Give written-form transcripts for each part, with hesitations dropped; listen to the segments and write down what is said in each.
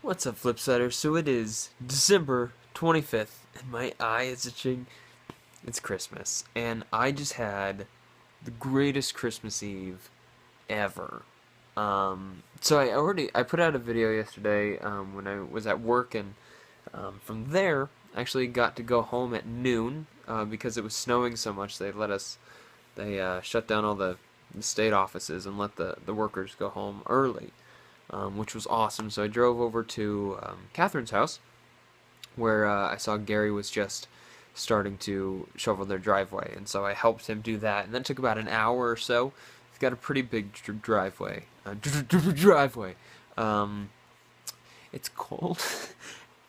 What's up, Flipsider? So it is December 25th, and my eye is itching. It's Christmas, and I just had the greatest Christmas Eve ever. So I put out a video yesterday when I was at work, and from there, I actually got to go home at noon because it was snowing so much. They shut down all the state offices and let the workers go home early, which was awesome. So I drove over to Catherine's house, where I saw Gary was just starting to shovel their driveway, and so I helped him do that. And that took about an hour or so. He's got a pretty big driveway. Driveway. Um, it's cold.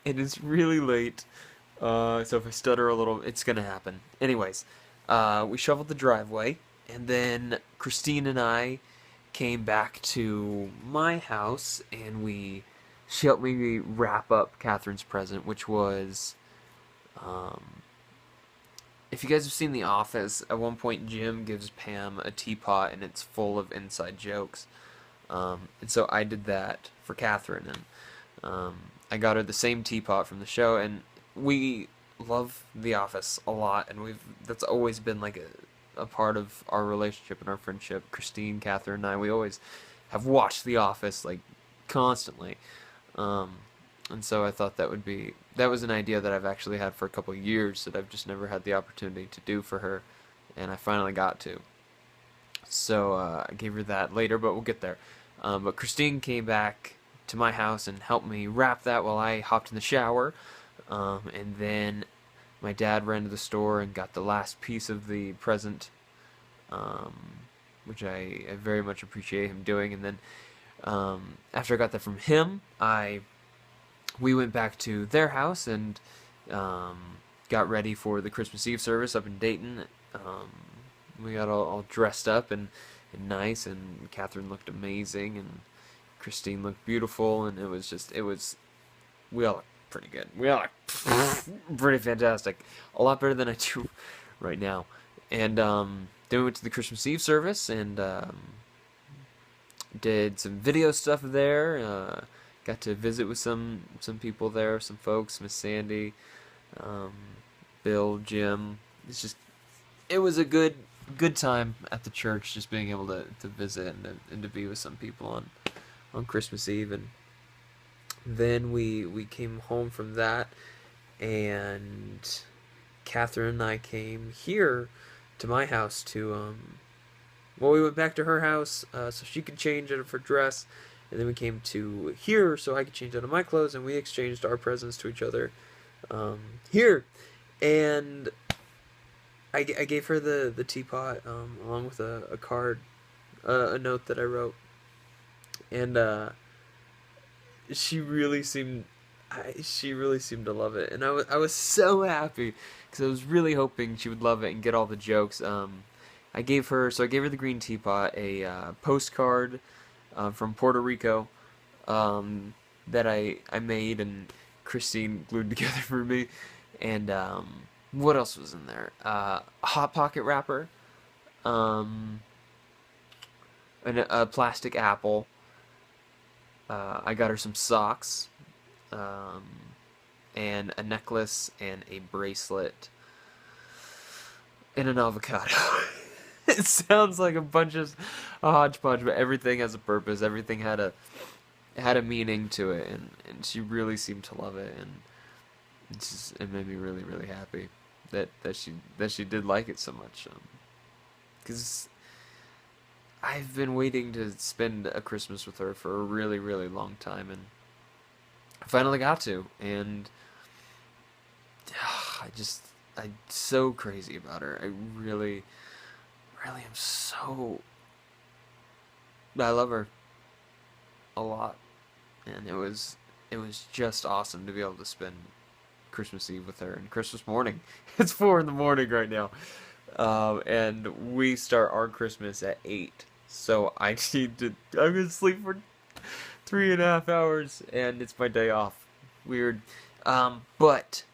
It is really late. So if I stutter a little, it's gonna happen. Anyways, we shoveled the driveway, and then Christine and I came back to my house, and she helped me wrap up Catherine's present, which was, um, if you guys have seen The Office, at one point Jim gives Pam a teapot, and it's full of inside jokes. And so I did that for Catherine, and I got her the same teapot from the show, and we love The Office a lot, and that's always been like a part of our relationship and our friendship. Christine, Catherine, and I, we always have watched The Office like constantly. Um, and so I thought that was an idea that I've actually had for a couple of years that I've just never had the opportunity to do for her, and I finally got to. So I gave her that later, but we'll get there. But Christine came back to my house and helped me wrap that while I hopped in the shower. And then my dad ran to the store and got the last piece of the present, um, which I very much appreciate him doing. And then after I got that from him, we went back to their house and um, got ready for the Christmas Eve service up in Dayton. We got all dressed up and nice, and Catherine looked amazing, and Christine looked beautiful, and we all looked pretty good. We all looked pretty fantastic. A lot better than I do right now. And then we went to the Christmas Eve service and did some video stuff there. Got to visit with some people there, some folks, Miss Sandy, um, Bill, Jim. It was a good time at the church, just being able to visit and to be with some people on Christmas Eve. And then we came home from that, and Catherine and I came here to my house we went back to her house so she could change out of her dress, and then we came to here so I could change out of my clothes, and we exchanged our presents to each other here. And I gave her the teapot along with a card, a note that I wrote, and she really seemed she really seemed to love it, and I was so happy because I was really hoping she would love it and get all the jokes. I gave her the green teapot, a postcard from Puerto Rico that I made and Christine glued together for me, and what else was in there? A hot pocket wrapper, um, and a plastic apple. I got her some socks, um, and a necklace and a bracelet and an avocado. It sounds like a hodgepodge, but everything has a purpose. Everything had a meaning to it, and she really seemed to love it, and it made me really really happy that she did like it so much. Because I've been waiting to spend a Christmas with her for a really really long time, and I finally got to, and I'm so crazy about her. I really really am so. I love her a lot, and it was just awesome to be able to spend Christmas Eve with her and Christmas morning. It's 4 in the morning right now, and we start our Christmas at 8. So I'm gonna sleep for 3.5 hours, and it's my day off. Weird, but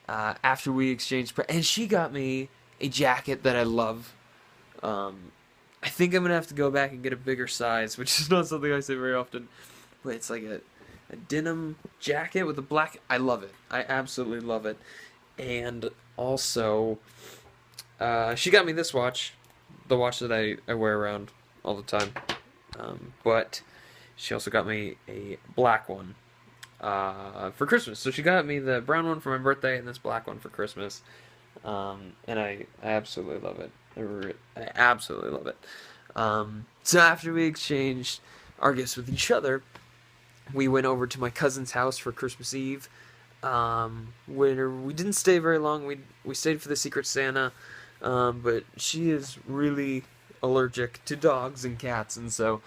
after we exchanged, and she got me a jacket that I love. Um, I think I'm gonna have to go back and get a bigger size, which is not something I say very often. But a denim jacket with a black. I love it. I absolutely love it. And also, she got me this watch, the watch that I wear around all the time. But she also got me a black one for Christmas. So she got me the brown one for my birthday and this black one for Christmas. And I absolutely love it. I absolutely love it. So after we exchanged our gifts with each other, we went over to my cousin's house for Christmas Eve. Where we didn't stay very long. We stayed for the Secret Santa, but she is really allergic to dogs and cats, and so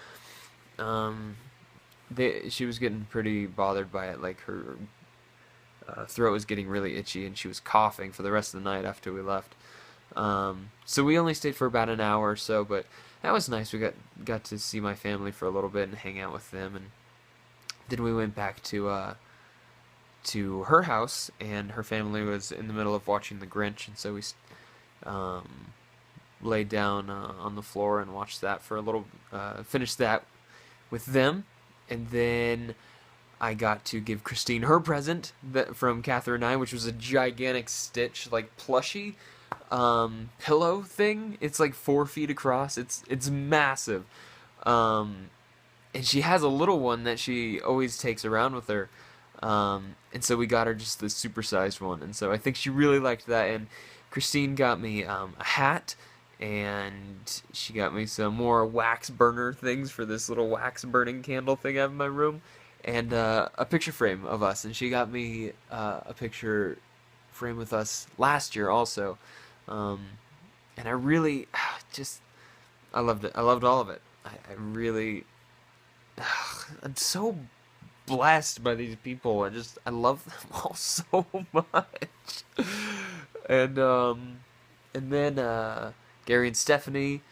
she was getting pretty bothered by it. Like her throat was getting really itchy, and she was coughing for the rest of the night after we left. So we only stayed for about an hour or so, but that was nice. We got to see my family for a little bit and hang out with them, and then we went back to her house, and her family was in the middle of watching The Grinch, and so we laid down on the floor and watched that for a little. Finished that with them, and then I got to give Christine her present from Catherine and I, which was a gigantic Stitch, like plushie pillow thing. It's like 4 feet across. It's massive. And she has a little one that she always takes around with her. And so we got her just the supersized one. And so I think she really liked that. And Christine got me a hat, and she got me some more wax burner things for this little wax burning candle thing I have in my room, and a picture frame of us. And she got me a picture frame with us last year also. And I really I loved it. I loved all of it. I really, I'm so blessed by these people. I love them all so much. And then Gary and Stephanie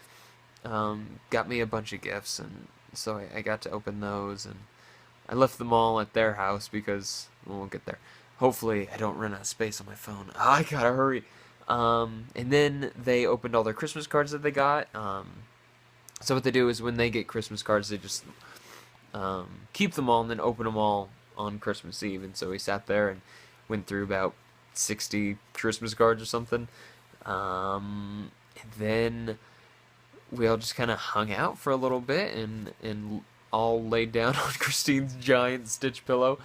got me a bunch of gifts, and so I got to open those, and I left them all at their house because we'll get there. Hopefully I don't run out of space on my phone. I gotta hurry. And then they opened all their Christmas cards that they got. So what they do is when they get Christmas cards, they just keep them all and then open them all on Christmas Eve. And so we sat there and went through about 60 Christmas cards or something. And then we all just kind of hung out for a little bit and all laid down on Christine's giant Stitch pillow.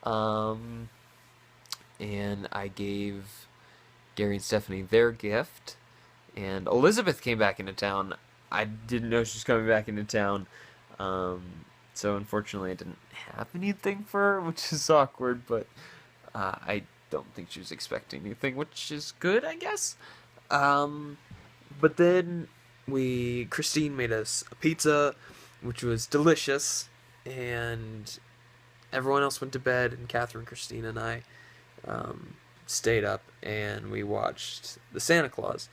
And I gave Gary and Stephanie their gift. And Elizabeth came back into town. I didn't know she was coming back into town. So unfortunately I didn't have anything for her, which is awkward, but I don't think she was expecting anything, which is good, I guess. But then Christine made us a pizza, which was delicious, and everyone else went to bed, and Catherine, Christine, and I stayed up, and we watched the Santa Claus.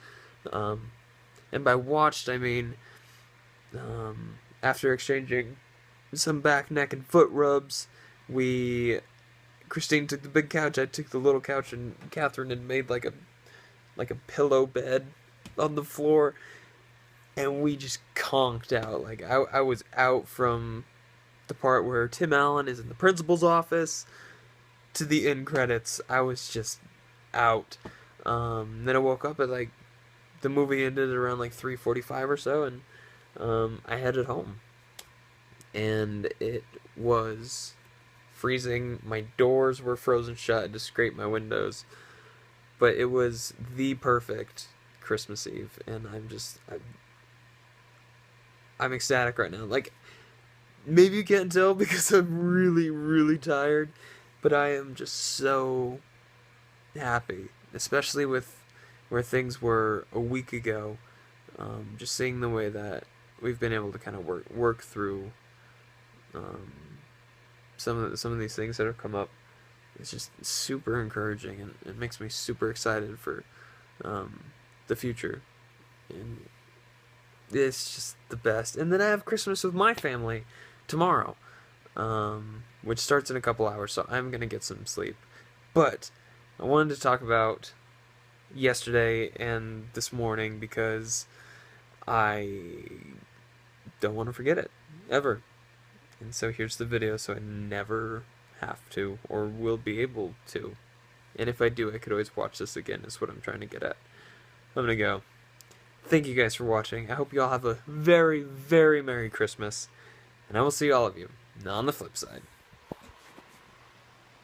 And by watched, I mean, after exchanging some back, neck, and foot rubs, Christine took the big couch, I took the little couch, and Catherine had made like a pillow bed on the floor, and we just conked out. Like, I was out from the part where Tim Allen is in the principal's office to the end credits. I was just out. Then I woke up at like, the movie ended around like 3:45 or so, and I headed home. And it was freezing. My doors were frozen shut. I had to scrape my windows. But it was the perfect Christmas Eve, and I'm ecstatic right now. Like, maybe you can't tell because I'm really, really tired, but I am just so happy, especially with where things were a week ago. Just seeing the way that we've been able to kind of work through some of these things that have come up. It's just super encouraging, and it makes me super excited for the future. And it's just the best. And then I have Christmas with my family tomorrow, which starts in a couple hours, so I'm going to get some sleep. But I wanted to talk about yesterday and this morning because I don't want to forget it, ever. And so here's the video, so I never have to or will be able to. And if I do, I could always watch this again, is what I'm trying to get at. I'm gonna go. Thank you guys for watching. I hope you all have a very, very Merry Christmas. And I will see all of you on the flip side.